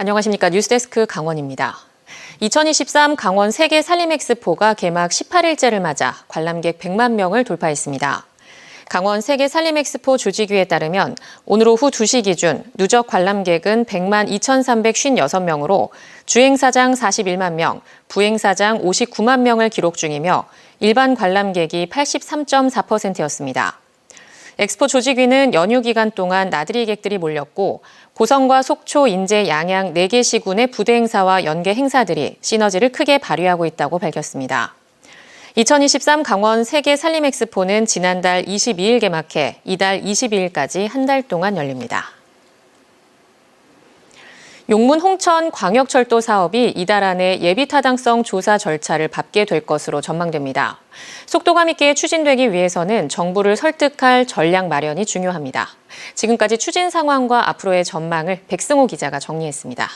안녕하십니까. 뉴스데스크 강원입니다. 2023 강원 세계 산림 엑스포가 개막 18일째를 맞아 관람객 100만 명을 돌파했습니다. 강원 세계 산림 엑스포 주지규에 따르면 오늘 오후 2시 기준 누적 관람객은 100만 2,356명으로 주행사장 41만 명, 부행사장 59만 명을 기록 중이며 일반 관람객이 83.4%였습니다. 엑스포 조직위는 연휴 기간 동안 나들이객들이 몰렸고 고성과 속초, 인제, 양양 4개 시군의 부대 행사와 연계 행사들이 시너지를 크게 발휘하고 있다고 밝혔습니다. 2023 강원 세계 산림 엑스포는 지난달 22일 개막해 이달 22일까지 한 달 동안 열립니다. 용문 홍천 광역철도 사업이 이달 안에 예비타당성 조사 절차를 밟게 될 것으로 전망됩니다. 속도감 있게 추진되기 위해서는 정부를 설득할 전략 마련이 중요합니다. 지금까지 추진 상황과 앞으로의 전망을 백승호 기자가 정리했습니다.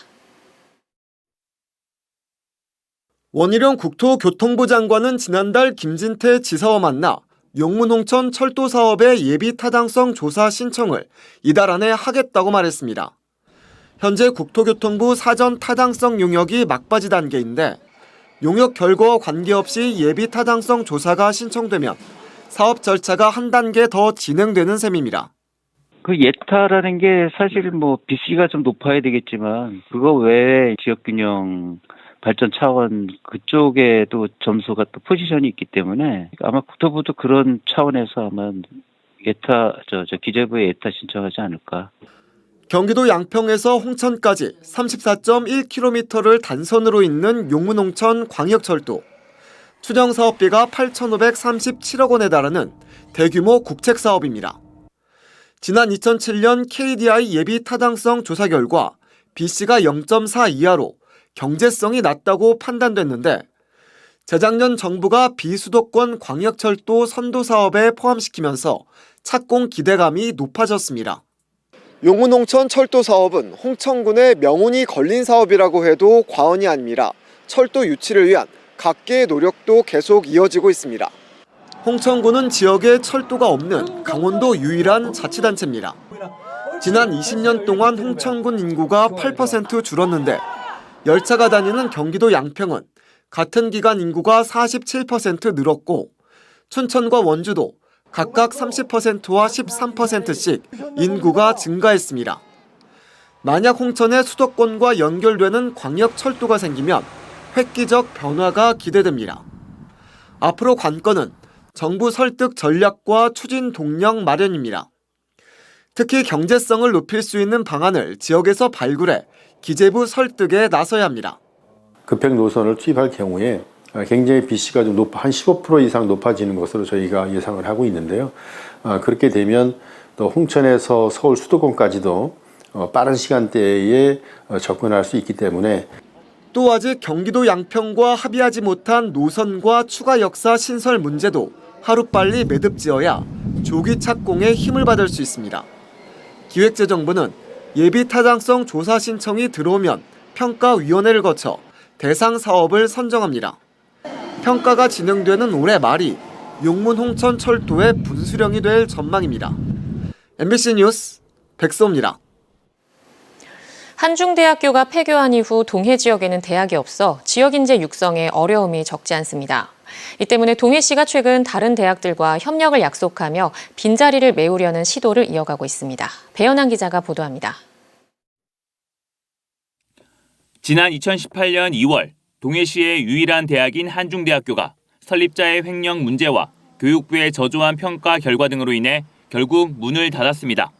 원희룡 국토교통부 장관은 지난달 김진태 지사와 만나 용문 홍천 철도 사업의 예비타당성 조사 신청을 이달 안에 하겠다고 말했습니다. 현재 국토교통부 사전 타당성 용역이 막바지 단계인데 용역 결과와 관계없이 예비 타당성 조사가 신청되면 사업 절차가 한 단계 더 진행되는 셈입니다. 그 예타라는 게 사실 BC가 좀 높아야 되겠지만 그거 외에 지역균형 발전 차원 그쪽에도 점수가 또 포지션이 있기 때문에 아마 국토부도 그런 차원에서 아마 예타 기재부에 예타 신청하지 않을까. 경기도 양평에서 홍천까지 34.1km를 단선으로 잇는 용문 홍천 광역철도. 추정 사업비가 8,537억 원에 달하는 대규모 국책 사업입니다. 지난 2007년 KDI 예비 타당성 조사 결과 BC가 0.4 이하로 경제성이 낮다고 판단됐는데 재작년 정부가 비수도권 광역철도 선도 사업에 포함시키면서 착공 기대감이 높아졌습니다. 용문 홍천 철도 사업은 홍천군의 명운이 걸린 사업이라고 해도 과언이 아닙니다. 철도 유치를 위한 각계의 노력도 계속 이어지고 있습니다. 홍천군은 지역에 철도가 없는 강원도 유일한 자치단체입니다. 지난 20년 동안 홍천군 인구가 8% 줄었는데 열차가 다니는 경기도 양평은 같은 기간 인구가 47% 늘었고 춘천과 원주도 각각 30%와 13%씩 인구가 증가했습니다. 만약 홍천의 수도권과 연결되는 광역철도가 생기면 획기적 변화가 기대됩니다. 앞으로 관건은 정부 설득 전략과 추진 동력 마련입니다. 특히 경제성을 높일 수 있는 방안을 지역에서 발굴해 기재부 설득에 나서야 합니다. 급행 노선을 투입할 경우에 굉장히 BC가 좀 한 15% 이상 높아지는 것으로 저희가 예상을 하고 있는데요. 그렇게 되면 또 홍천에서 서울 수도권까지도 빠른 시간대에 접근할 수 있기 때문에 또 아직 경기도 양평과 합의하지 못한 노선과 추가 역사 신설 문제도 하루빨리 매듭지어야 조기 착공에 힘을 받을 수 있습니다. 기획재정부는 예비 타당성 조사 신청이 들어오면 평가위원회를 거쳐 대상 사업을 선정합니다. 평가가 진행되는 올해 말이 용문 홍천 철도의 분수령이 될 전망입니다. MBC 뉴스 백소입니다. 한중대학교가 폐교한 이후 동해 지역에는 대학이 없어 지역 인재 육성에 어려움이 적지 않습니다. 이 때문에 동해시가 최근 다른 대학들과 협력을 약속하며 빈자리를 메우려는 시도를 이어가고 있습니다. 배연한 기자가 보도합니다. 지난 2018년 2월 동해시의 유일한 대학인 한중대학교가 설립자의 횡령 문제와 교육부의 저조한 평가 결과 등으로 인해 결국 문을 닫았습니다.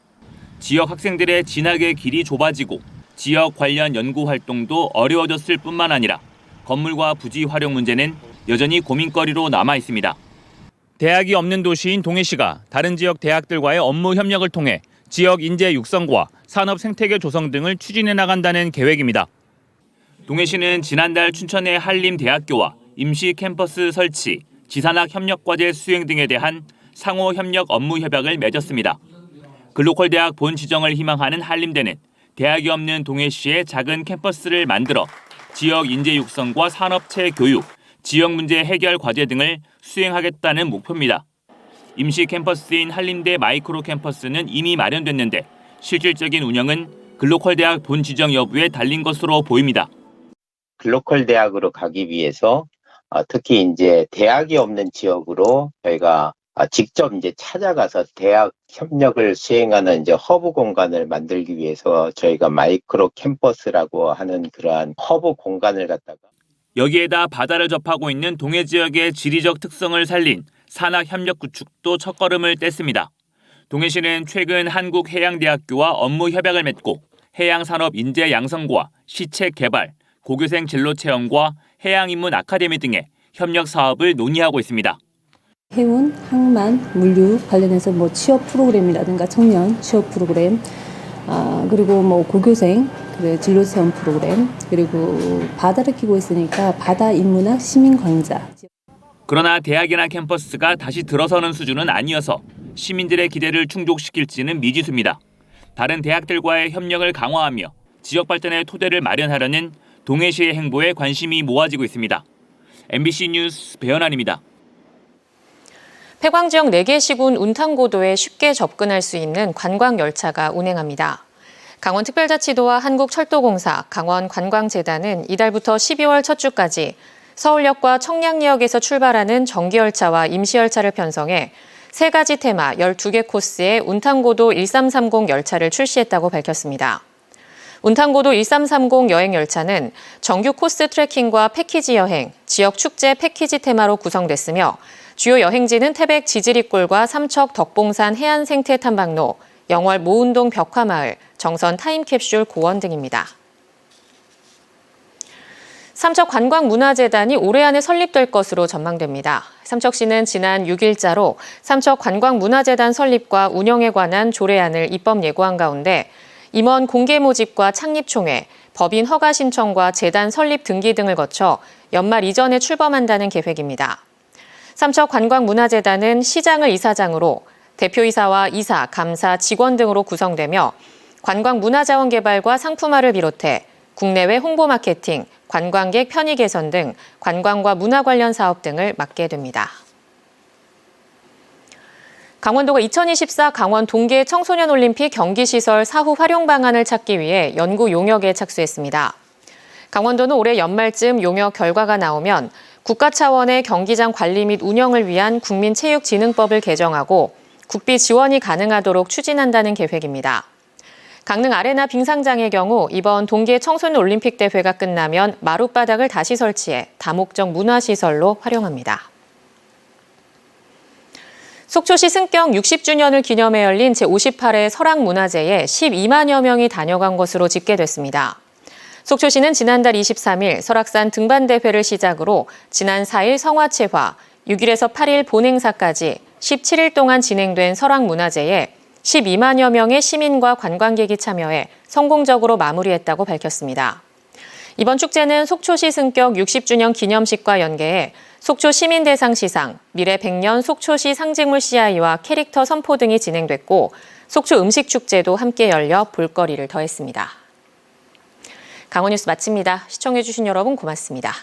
지역 학생들의 진학의 길이 좁아지고 지역 관련 연구 활동도 어려워졌을 뿐만 아니라 건물과 부지 활용 문제는 여전히 고민거리로 남아 있습니다. 대학이 없는 도시인 동해시가 다른 지역 대학들과의 업무 협력을 통해 지역 인재 육성과 산업 생태계 조성 등을 추진해 나간다는 계획입니다. 동해시는 지난달 춘천의 한림대학교와 임시 캠퍼스 설치, 지산학 협력과제 수행 등에 대한 상호 협력 업무 협약을 맺었습니다. 글로컬 대학 본 지정을 희망하는 한림대는 대학이 없는 동해시에 작은 캠퍼스를 만들어 지역 인재 육성과 산업체 교육, 지역 문제 해결 과제 등을 수행하겠다는 목표입니다. 임시 캠퍼스인 한림대 마이크로 캠퍼스는 이미 마련됐는데 실질적인 운영은 글로컬 대학 본 지정 여부에 달린 것으로 보입니다. 글로컬 대학으로 가기 위해서 특히 이제 대학이 없는 지역으로 저희가 직접 이제 찾아가서 대학 협력을 수행하는 이제 허브 공간을 만들기 위해서 저희가 마이크로 캠퍼스라고 하는 그러한 허브 공간을 갖다가 여기에다 바다를 접하고 있는 동해 지역의 지리적 특성을 살린 산학 협력 구축도 첫걸음을 뗐습니다. 동해시는 최근 한국해양대학교와 업무 협약을 맺고 해양산업 인재 양성과 시책 개발, 고교생 진로 체험과 해양인문 아카데미 등의 협력 사업을 논의하고 있습니다. 해운, 항만, 물류 관련해서 취업 프로그램이라든가 청년 취업 프로그램, 그리고 고교생 진로 체험 프로그램, 그리고 바다를 끼고 있으니까 바다 인문학 시민 강좌. 그러나 대학이나 캠퍼스가 다시 들어서는 수준은 아니어서 시민들의 기대를 충족시킬지는 미지수입니다. 다른 대학들과의 협력을 강화하며 지역 발전의 토대를 마련하려는 동해시의 행보에 관심이 모아지고 있습니다. MBC 뉴스 배현환입니다. 폐광 지역 4개 시군 운탕고도에 쉽게 접근할 수 있는 관광열차가 운행합니다. 강원특별자치도와 한국철도공사, 강원관광재단은 이달부터 12월 첫 주까지 서울역과 청량리역에서 출발하는 정기열차와 임시열차를 편성해 3가지 테마 12개 코스의 운탕고도 1330 열차를 출시했다고 밝혔습니다. 운탕고도 1330 여행열차는 정규 코스 트레킹과 패키지 여행, 지역 축제 패키지 테마로 구성됐으며 주요 여행지는 태백 지지리골과 삼척 덕봉산 해안생태탐방로, 영월 모운동 벽화마을, 정선 타임캡슐 고원 등입니다. 삼척관광문화재단이 올해 안에 설립될 것으로 전망됩니다. 삼척시는 지난 6일자로 삼척관광문화재단 설립과 운영에 관한 조례안을 입법 예고한 가운데 임원 공개 모집과 창립총회, 법인 허가 신청과 재단 설립 등기 등을 거쳐 연말 이전에 출범한다는 계획입니다. 삼척관광문화재단은 시장을 이사장으로 대표이사와 이사, 감사, 직원 등으로 구성되며 관광문화자원 개발과 상품화를 비롯해 국내외 홍보 마케팅, 관광객 편의 개선 등 관광과 문화 관련 사업 등을 맡게 됩니다. 강원도가 2024 강원 동계 청소년 올림픽 경기시설 사후 활용 방안을 찾기 위해 연구 용역에 착수했습니다. 강원도는 올해 연말쯤 용역 결과가 나오면 국가 차원의 경기장 관리 및 운영을 위한 국민체육진흥법을 개정하고 국비 지원이 가능하도록 추진한다는 계획입니다. 강릉 아레나 빙상장의 경우 이번 동계 청소년 올림픽 대회가 끝나면 마룻바닥을 다시 설치해 다목적 문화시설로 활용합니다. 속초시 승격 60주년을 기념해 열린 제58회 설악문화제에 12만여 명이 다녀간 것으로 집계됐습니다. 속초시는 지난달 23일 설악산 등반대회를 시작으로 지난 4일 성화체화, 6일에서 8일 본행사까지 17일 동안 진행된 설악문화제에 12만여 명의 시민과 관광객이 참여해 성공적으로 마무리했다고 밝혔습니다. 이번 축제는 속초시 승격 60주년 기념식과 연계해 속초 시민대상 시상, 미래 100년 속초시 상징물 CI와 캐릭터 선포 등이 진행됐고 속초 음식축제도 함께 열려 볼거리를 더했습니다. 강원뉴스 마칩니다. 시청해주신 여러분 고맙습니다.